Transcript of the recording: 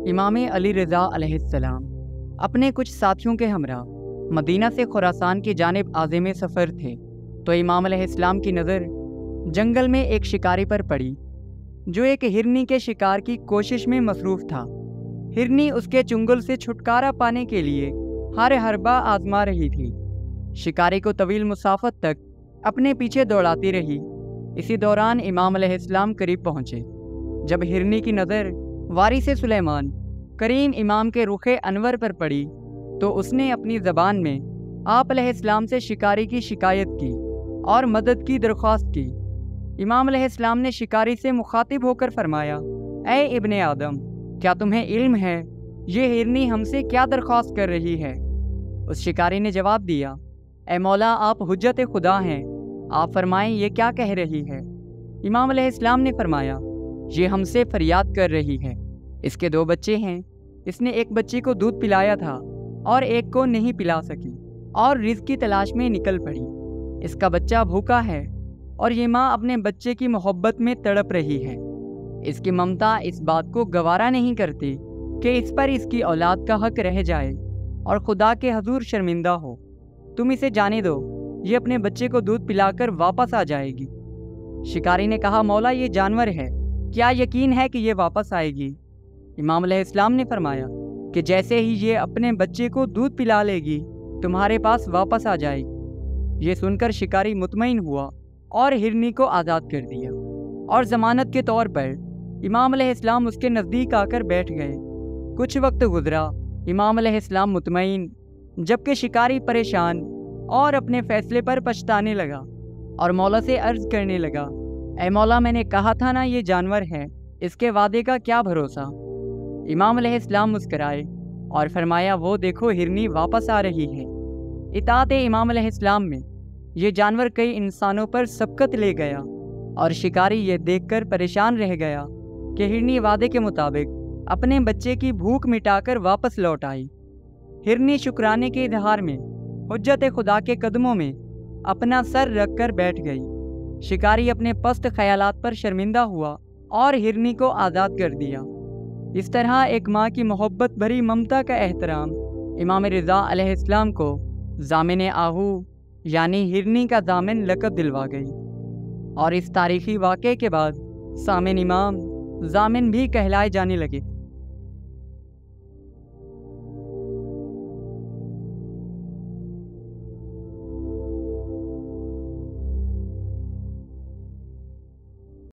امام علی رضا علیہ السلام اپنے کچھ ساتھیوں کے ہمراہ مدینہ سے خراسان کی جانب عازم سفر تھے تو امام علیہ السلام کی نظر جنگل میں ایک شکاری پر پڑی جو ایک ہرنی کے شکار کی کوشش میں مصروف تھا۔ ہرنی اس کے چنگل سے چھٹکارا پانے کے لیے ہر حربہ آزما رہی تھی۔ شکاری کو طویل مسافت تک اپنے پیچھے دوڑاتی رہی۔ اسی دوران امام علیہ السلام قریب پہنچے۔ جب ہرنی کی نظر وارث سلیمان کریم امام کے رخ انور پر پڑی تو اس نے اپنی زبان میں آپ علیہ السلام سے شکاری کی شکایت کی اور مدد کی درخواست کی۔ امام علیہ السلام نے شکاری سے مخاطب ہو کر فرمایا، اے ابن آدم، کیا تمہیں علم ہے یہ ہرنی ہم سے کیا درخواست کر رہی ہے؟ اس شکاری نے جواب دیا، اے مولا، آپ حجت خدا ہیں، آپ فرمائیں یہ کیا کہہ رہی ہے؟ امام علیہ السلام نے فرمایا، یہ ہم سے فریاد کر رہی ہے، اس کے 2 بچے ہیں، اس نے ایک بچے کو دودھ پلایا تھا اور ایک کو نہیں پلا سکی اور رزق کی تلاش میں نکل پڑی۔ اس کا بچہ بھوکا ہے اور یہ ماں اپنے بچے کی محبت میں تڑپ رہی ہے۔ اس کی ممتا اس بات کو گوارا نہیں کرتی کہ اس پر اس کی اولاد کا حق رہ جائے اور خدا کے حضور شرمندہ ہو۔ تم اسے جانے دو، یہ اپنے بچے کو دودھ پلا کر واپس آ جائے گی۔ شکاری نے کہا، مولا، یہ جانور ہے، کیا یقین ہے کہ یہ واپس آئے گی؟ امام علیہ السلام نے فرمایا کہ جیسے ہی یہ اپنے بچے کو دودھ پلا لے گی تمہارے پاس واپس آ جائے گی۔ یہ سن کر شکاری مطمئن ہوا اور ہرنی کو آزاد کر دیا، اور ضمانت کے طور پر امام علیہ السلام اس کے نزدیک آ کر بیٹھ گئے۔ کچھ وقت گزرا، امام علیہ السلام مطمئن، جبکہ شکاری پریشان اور اپنے فیصلے پر پچھتانے لگا اور مولا سے عرض کرنے لگا، اے مولا، میں نے کہا تھا نا یہ جانور ہے، اس کے وعدے کا کیا بھروسہ؟ امام علیہ السلام مسکرائے اور فرمایا، وہ دیکھو ہرنی واپس آ رہی ہے۔ اطاعت امام علیہ السلام میں یہ جانور کئی انسانوں پر سبقت لے گیا اور شکاری یہ دیکھ کر پریشان رہ گیا کہ ہرنی وعدے کے مطابق اپنے بچے کی بھوک مٹا کر واپس لوٹ آئی۔ ہرنی شکرانے کے اظہار میں حجت خدا کے قدموں میں اپنا سر رکھ کر بیٹھ گئی۔ شکاری اپنے پست خیالات پر شرمندہ ہوا اور ہرنی کو آزاد کر دیا۔ اس طرح ایک ماں کی محبت بھری ممتا کا احترام امام رضا علیہ السلام کو ضامن آہو یعنی ہرنی کا ضامن لقب دلوا گئی، اور اس تاریخی واقعے کے بعد ضامن امام ضامن بھی کہلائے جانے لگے۔